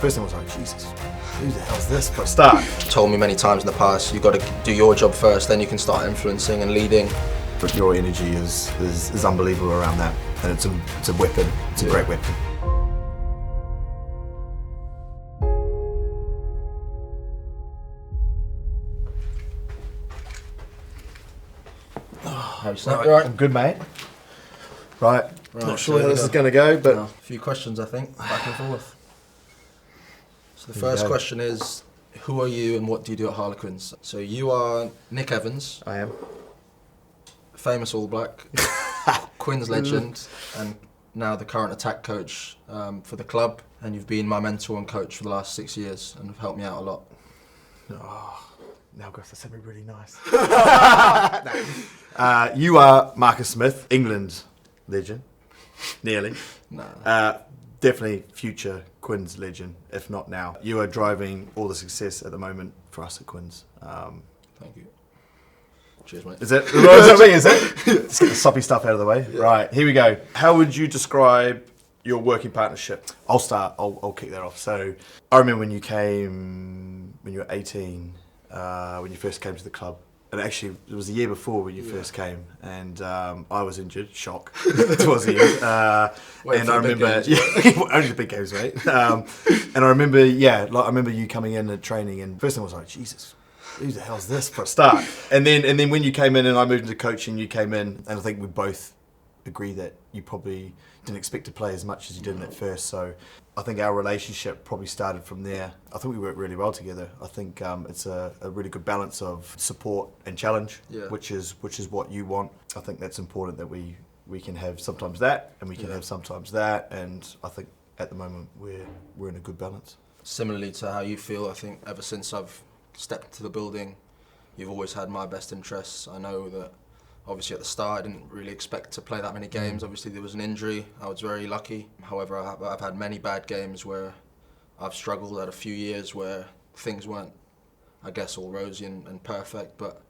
First thing I was like, Jesus, who the hell's this? But start. Told me many times in the past, you've got to do your job first, then you can start influencing and leading. But your energy is unbelievable around that, and it's a weapon. It's a great weapon. How you slept? Right. I'm good, mate. Right. Not sure how this is going to go, but a few questions, I think, back and forth. So the first question is, who are you and what do you do at Harlequins? So you are Nick Evans. I am. Famous All Black, Quins legend, and now the current attack coach for the club. And you've been my mentor and coach for the last 6 years and have helped me out a lot. Oh, now I've got to say something really nice. You are Marcus Smith, England legend. Nearly. No. Definitely future Quins legend, if not now. You are driving all the success at the moment for us at Quins. Thank you. Cheers, mate. Is it? Is it? Let's get the soppy stuff out of the way. Yeah. Right, here we go. How would you describe your working partnership? I'll start. I'll kick that off. So I remember when you came, when you were 18, when you first came to the club. And actually, it was the year before when you first came, and I was injured. Shock towards the end. And I remember, only the big games, mate. And I remember, I remember you coming in and training, and first thing I was like, Jesus, who the hell's this for a start? And then when you came in and I moved into coaching, you came in, and I think we both agree that you probably didn't expect to play as much as you did at first. So I think our relationship probably started from there. I think we worked really well together. I think it's a really good balance of support and challenge, which is what you want. I think that's important that we can have sometimes that, and we can have sometimes that. And I think at the moment we're in a good balance. Similarly to how you feel, I think ever since I've stepped into the building, you've always had my best interests. I know that obviously at the start I didn't really expect to play that many games. Obviously there was an injury, I was very lucky. However, I've had many bad games where I've struggled. I had a few years where things weren't, I guess, all rosy and perfect, but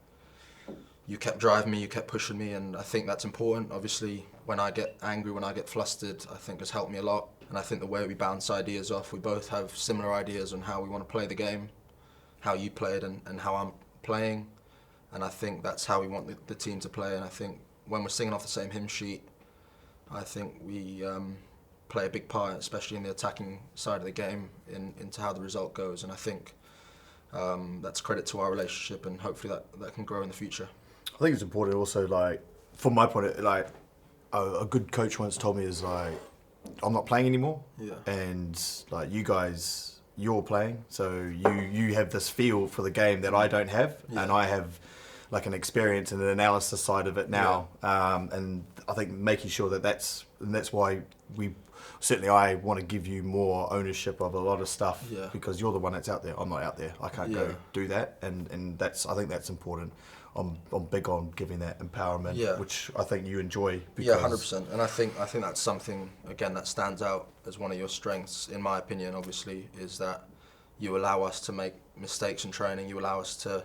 you kept driving me, you kept pushing me, and I think that's important. Obviously when I get angry, when I get flustered, I think has helped me a lot. And I think the way we bounce ideas off, we both have similar ideas on how we want to play the game, how you played and how I'm playing. And I think that's how we want the team to play. And I think when we're singing off the same hymn sheet, I think we play a big part, especially in the attacking side of the game, into how the result goes. And I think that's credit to our relationship, and hopefully that can grow in the future. I think it's important also, like, from my point of view, like, a good coach once told me is like, I'm not playing anymore. Yeah. And like, you guys, you're playing, so you have this feel for the game that I don't have, and I have like an experience and an analysis side of it now, and I think making sure that's why I want to give you more ownership of a lot of stuff, because you're the one that's out there. I'm not out there. I can't go do that, and I think that's important. I'm big on giving that empowerment, which I think you enjoy. Yeah, 100%. And I think that's something, again, that stands out as one of your strengths, in my opinion, obviously, is that you allow us to make mistakes in training. You allow us to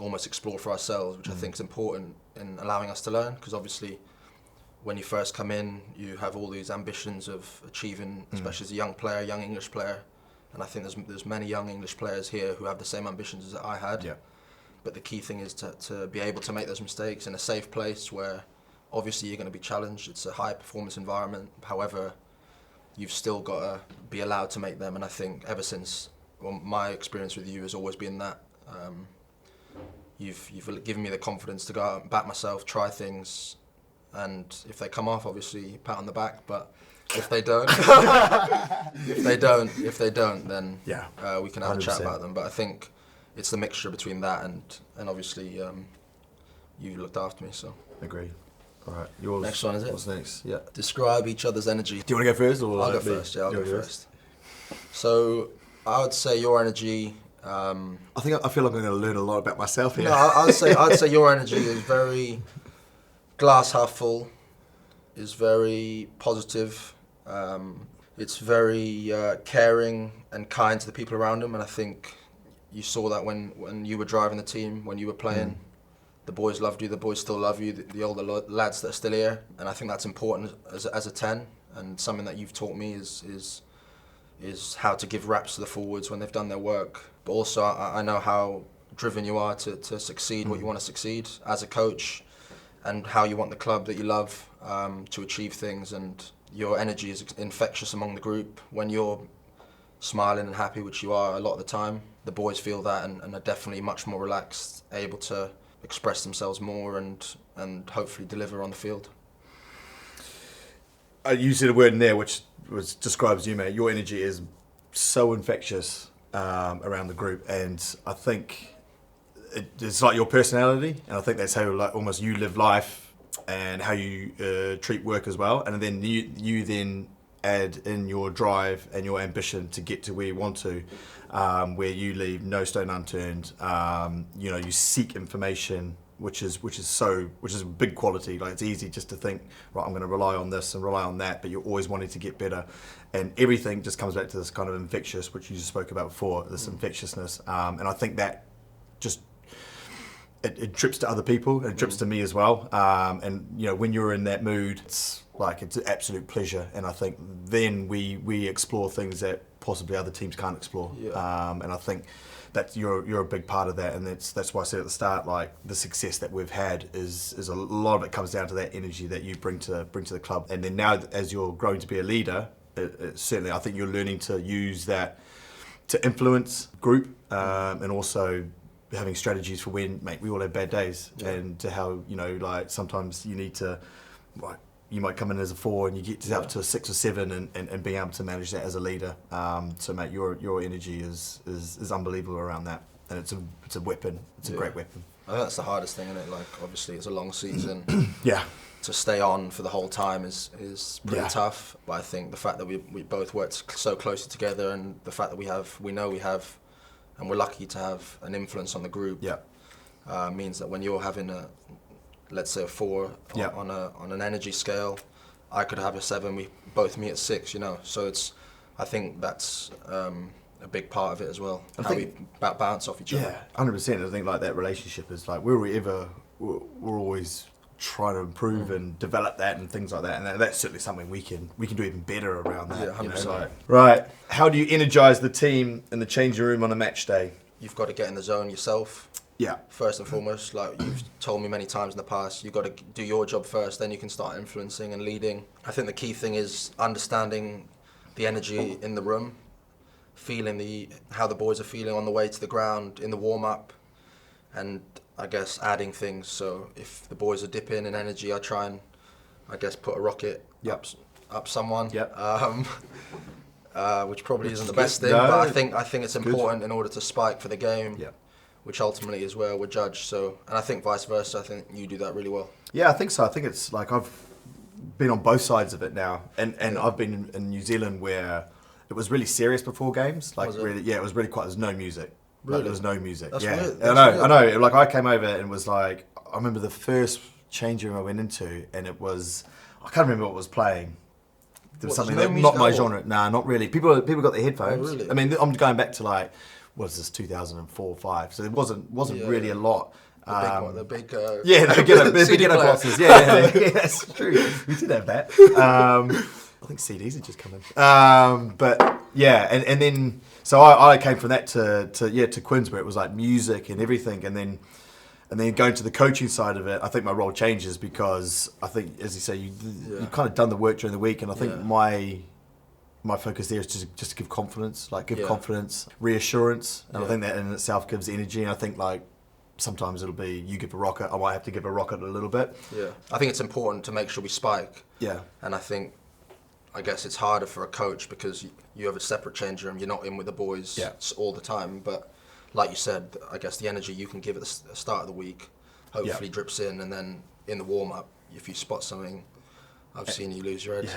almost explore for ourselves, which I think is important in allowing us to learn, because obviously when you first come in, you have all these ambitions of achieving, especially as a young player, young English player. And I think there's many young English players here who have the same ambitions as I had. Yeah. But the key thing is to be able to make those mistakes in a safe place where obviously you're going to be challenged. It's a high performance environment. However, you've still got to be allowed to make them. And I think ever since, my experience with you has always been that. You've given me the confidence to go out and back myself, try things, and if they come off, obviously pat on the back. But if they don't, if they don't, then we can have 100%. A chat about them. But I think it's the mixture between that and obviously you looked after me, so. Agree. All right, yours. Next one, is it? What's next? Yeah. Describe each other's energy. Do you want to go first, or I'll go first? Yeah, I'll go first. So I would say your energy. I feel like I'm going to learn a lot about myself here. No, I'd say your energy is very glass half full. Is very positive. It's very caring and kind to the people around him, and I think you saw that when you were driving the team, when you were playing. The boys loved you, the boys still love you, the older lads that are still here. And I think that's important as a 10, and something that you've taught me is is how to give raps to the forwards when they've done their work. But also I know how driven you are to succeed what you want to succeed as a coach, and how you want the club that you love to achieve things, and your energy is infectious among the group. When you're smiling and happy, which you are a lot of the time, the boys feel that and are definitely much more relaxed, able to express themselves more and hopefully deliver on the field. You said a word in there which describes you, mate. Your energy is so infectious around the group, and I think it's like your personality, and I think that's how like almost you live life and how you treat work as well. And then you then add in your drive and your ambition to get to where you want to, where you leave no stone unturned. You seek information, which is a big quality. Like, it's easy just to think, right, I'm going to rely on this and rely on that, but you're always wanting to get better, and everything just comes back to this kind of infectious, which you just spoke about before, this infectiousness. And I think that just it drips to other people, it drips to me as well. And when you're in that mood, it's an absolute pleasure. And I think then we explore things that possibly other teams can't explore. And I think that you're a big part of that, and that's why I said at the start, like, the success that we've had is a lot of it comes down to that energy that you bring to the club. And then now, as you're growing to be a leader, it certainly, I think you're learning to use that to influence group, and also having strategies for when, mate, we all have bad days, and to how sometimes you need to, like, you might come in as a 4 and you get up to a 6 or 7, and being able to manage that as a leader. So, mate, your energy is unbelievable around that, and it's a weapon. It's a great weapon. I think that's the hardest thing, isn't it? Like, obviously, it's a long season. To stay on for the whole time is pretty tough. But I think the fact that we both worked so closely together, and the fact that we know we have, and we're lucky to have an influence on the group, means that when you're having let's say a 4 on an energy scale, I could have a 7. We both meet at 6. So I think that's a big part of it as well. We bounce off each other. Yeah, 100%. I think like that relationship is like we're always trying to improve and develop that and things like that, and that's certainly something we can do even better around that. 100%. Right. How do you energise the team in the changing room on a match day? You've got to get in the zone yourself. First and foremost, like you've told me many times in the past, you've got to do your job first, then you can start influencing and leading. I think the key thing is understanding the energy in the room, feeling how the boys are feeling on the way to the ground, in the warm-up, and I guess adding things. So if the boys are dipping in energy, I try and, I guess, put a rocket up someone, which probably isn't the best thing, but I think it's important in order to spike for the game. Which ultimately is where we're judged. So, and I think vice versa. I think you do that really well. Yeah, I think so. I think it's like I've been on both sides of it now, and I've been in New Zealand where it was really serious before games. Like, really, it was really quite. There's no music. Really? Like, there was no music. That's weird. That's I know. Like, I came over and was like, I remember the first change room I went into, and it was, I can't remember what was playing. There was something not my genre. Nah, not really. People got their headphones. Oh, really? I mean, I'm going back to like, what is this, 2004, 5? So it wasn't really a lot. The big beginner boxes. Yeah, that's true. We did have that. I think CDs had just come in. But yeah, and then so I came from that to Quins, where it was like music and everything, and then going to the coaching side of it, I think my role changes because I think, as you say, you've kind of done the work during the week, and I think my focus there is just to give confidence, confidence, reassurance, and I think that in itself gives energy. And I think like sometimes it'll be you give a rocket, I might have to give a rocket a little bit. Yeah, I think it's important to make sure we spike. Yeah, and I guess it's harder for a coach because you have a separate change room. You're not in with the boys all the time. But like you said, I guess the energy you can give at the start of the week hopefully drips in, and then in the warm up, if you spot something. I've seen you lose your head,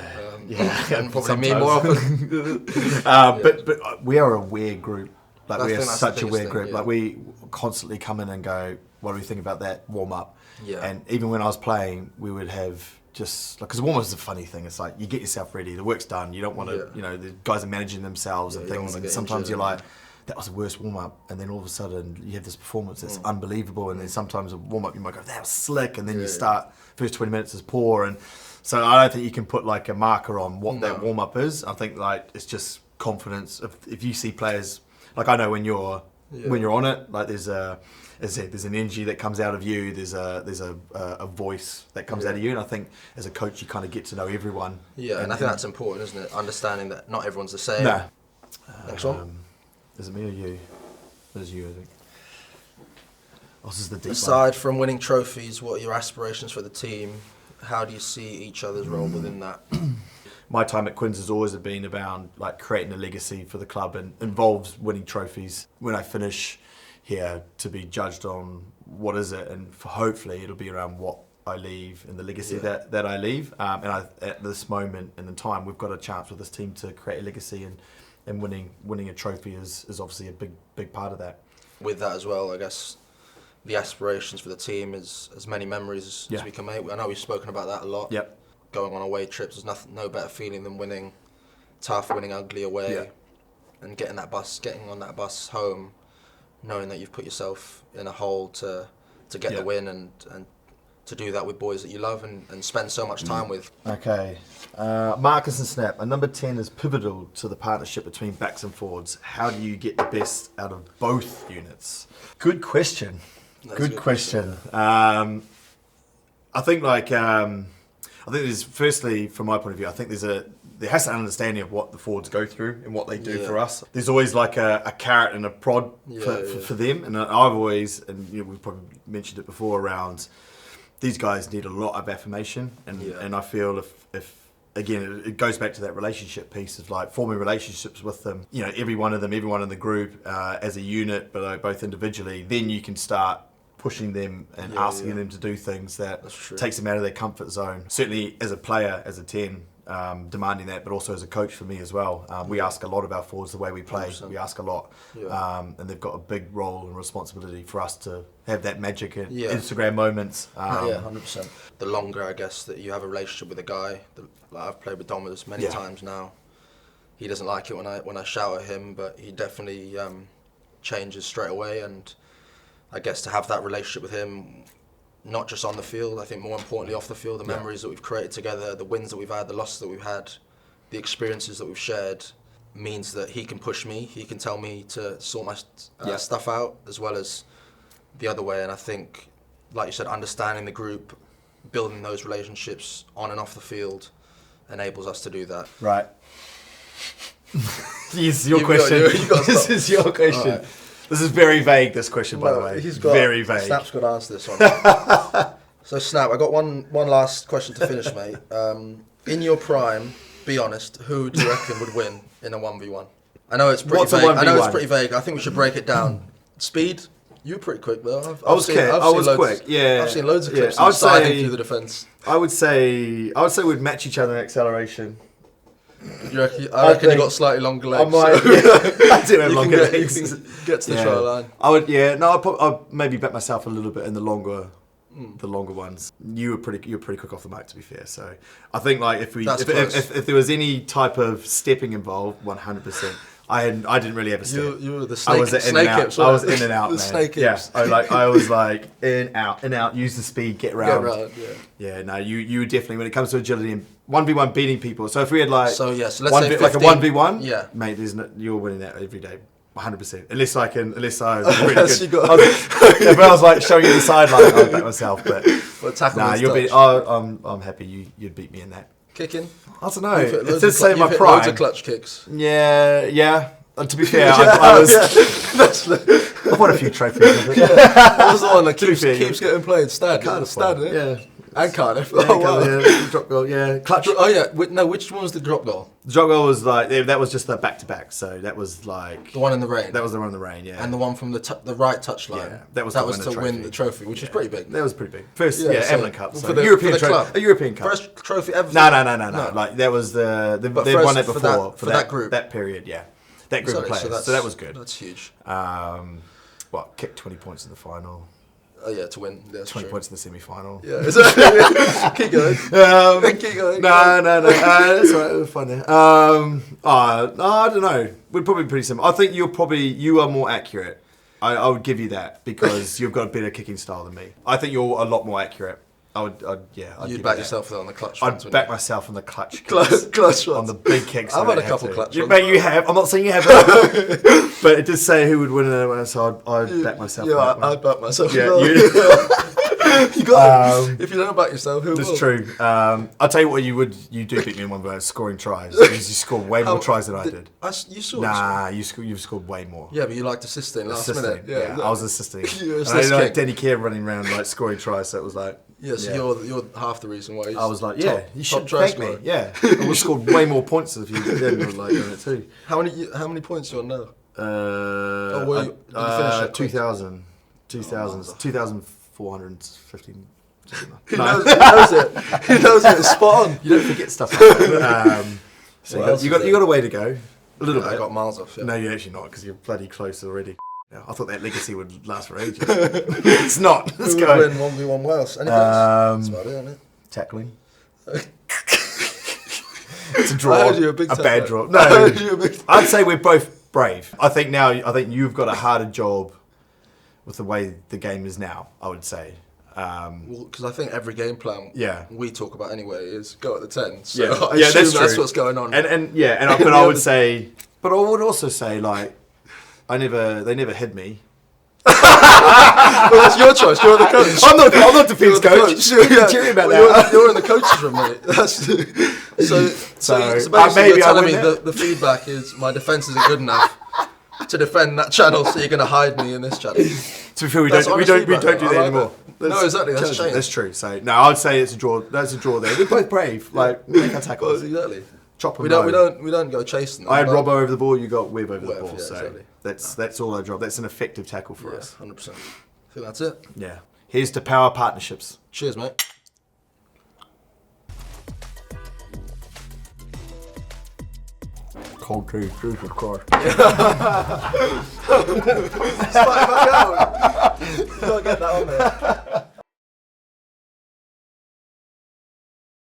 and probably me more often. But we are a weird group. Like, we are such a weird group. Like, we constantly come in and go, "What do we think about that warm up?" And even when I was playing, we would have just like, because warm up is a funny thing. It's like you get yourself ready, the work's done. You don't want to, the guys are managing themselves and things, and sometimes you're like, that was the worst warm-up, and then all of a sudden you have this performance that's unbelievable, and then sometimes a warm-up you might go, that was slick, and then you start, first 20 minutes is poor, and so I don't think you can put like a marker on what that warm-up is. I think like it's just confidence. If you see players, like I know when you're on it, like there's an energy that comes out of you. There's a voice that comes out of you, and I think as a coach you kind of get to know everyone. Yeah, and I think that's important, isn't it? Understanding that not everyone's the same. Nah. Next one. Is it me or you? It is you, I think. Oh, this is the deep Aside from winning trophies, what are your aspirations for the team? How do you see each other's role within that? My time at Quins has always been about like creating a legacy for the club and involves winning trophies. When I finish here, to be judged on what is it, and hopefully it'll be around what I leave and the legacy that I leave. At this moment in the time, we've got a chance with this team to create a legacy, and winning a trophy is obviously a big part of that. With that as well, I guess the aspirations for the team is as many memories as we can make. I know we've spoken about that a lot. Yep. Going on away trips, there's no better feeling than winning tough, winning ugly away, and getting on that bus home, knowing that you've put yourself in a hole to get the win and to do that with boys that you love and spend so much time with. Okay. Marcus and Snap, a number 10 is pivotal to the partnership between backs and forwards. How do you get the best out of both units? Good question. Good question. I think there's, firstly, from my point of view, I think there has to be an understanding of what the forwards go through and what they do for us. There's always like a carrot and a prod for them, and I've always, and we've probably mentioned it before, around these guys need a lot of affirmation, and I feel if again it goes back to that relationship piece of like forming relationships with them. Everyone in the group as a unit, but both individually, then you can start pushing them and asking them to do things that takes them out of their comfort zone. Certainly as a player, as a 10, demanding that, but also as a coach for me as well. We ask a lot of our forwards the way we play. 100%. We ask a lot. And they've got a big role and responsibility for us to have that magic and Instagram moments. 100%. The longer, I guess, that you have a relationship with a guy, like I've played with Dominus many times now, he doesn't like it when I shout at him, but he definitely changes straight away. And I guess to have that relationship with him, not just on the field, I think more importantly off the field, the memories that we've created together, the wins that we've had, the losses that we've had, the experiences that we've shared, means that he can push me, he can tell me to sort my stuff out, as well as the other way. And I think, like you said, understanding the group, building those relationships on and off the field enables us to do that. Right. Yes, your question. This is your question. Right. This is very vague, this question, by the way. Very vague. Snap's got to answer this one. So, Snap, I got one last question to finish, mate. In your prime, be honest, who do you reckon would win in a 1v1? I know it's pretty vague. I think we should break it down. Speed? You were pretty quick, though. I was quick, yeah. I've seen loads of clips of sliding through the defence. I would say we'd match each other in acceleration. I reckon you got slightly longer legs. I do have longer legs. You can get to the try line. I'd maybe bet myself a little bit in the longer ones. You were pretty quick off the mark, to be fair. So I think like if there was any type of stepping involved, 100%. I didn't really have a step. You were the snake. I was in and out, man. Snake hips. I was like in out. Use the speed, get round. Yeah. No, you definitely, when it comes to agility and 1v1 beating people. So if we had let's say 15, like a 1v1, mate, you're winning that every day. 100%. Unless I was really good. If I was like showing you the sideline, I'd bet myself. But I'm happy you'd beat me in that. Kicking? I don't know. It does say my prime. Loads of clutch kicks. Yeah. To be fair, I've won a few trophies. What was the one that keeps getting played? Stad, yeah. And Cardiff. Drop goal, yeah. Clutch. Oh, yeah. No, which one was the drop goal? The drop goal was that was just the back-to-back. So that was like... The one in the rain? That was the one in the rain, yeah. And the one from the right touchline? Yeah. That was to win the trophy, which is pretty big. That was pretty big. First, Evelyn Cup. So European trophy. A European Cup. First trophy ever? No. Like, that was they've won it before. For that group? That period, yeah. That group of players. So that was good. That's huge. Kicked 20 points in the final. Oh yeah, to win. Yeah, 20 points in the semi-final. Yeah, exactly. Keep going. Keep going. No. That's all right. It was fun there. I don't know. We're probably pretty similar. I think you are more accurate. I would give you that because you've got a better kicking style than me. I think you're a lot more accurate. I'd You'd give back it that. yourself there on the clutch. I'd back myself on the clutch. Clutch on the big kicks. I've where had a I couple to. clutch You, ones. mate, you have. I'm not saying you haven't. But it did say who would win it, so I'd back myself. Yeah, on that I'd back myself. Yeah, You got it. If you don't back yourself, who will? That's true. I'll tell you what, you do beat me in one word, scoring tries. You scored way more tries than I did. You saw. Nah, you've scored way more. Yeah, but you liked assisting last minute. Yeah, I was assisting. You're And I assist had king. Denny Keir running around like scoring tries, so it was like. Yeah, so you're half the reason why. He's I was like, top, you top should try thank scorer. me. Yeah, I would have scored way more points if you didn't like doing it too. How many points you on now? Did you finish at 2,000, 2,415. He knows it. He knows it. It's spot on. You don't forget stuff like that. So you got a way to go. A little bit. I got miles off. Yeah. No, you're actually not, because you're bloody close already. Yeah, I thought that legacy would last for ages. It's not. Let's Who go. would win 1v1 Wales? Any That's about it, isn't it? Tackling. It's a draw. I heard you a big bad tackler. draw. I No, heard you a big I'd say we're both brave. I think you've got a harder job with the way the game is now, I would say. Well, because I think every game plan we talk about anyway is go at the 10. So I assume that's what's going on. But I would say, but I would also say, like, they never hid me. Well, that's your choice. You're the coach. I'm not defence coach. Yeah. Cheer about that. You're in the coach's room, mate. So basically maybe you're telling me it. the feedback is my defence isn't good enough to defend that channel, so you're going to hide me in this channel. To be fair, we don't do that anymore. No, exactly. That's changed. That's true. So no, I'd say it's a draw. That's a draw there. We're both brave. Like, make our tackles. Well, exactly. Chop them. We don't go chasing them. I had Robbo over the ball. You got Webb over the ball. Yeah, So exactly. that's all our job. That's an effective tackle for us. 100%. I think that's it. Yeah. Here's to power partnerships. Cheers, mate. Cold tea, Jesus Christ. Spike back out. You gotta get that on there.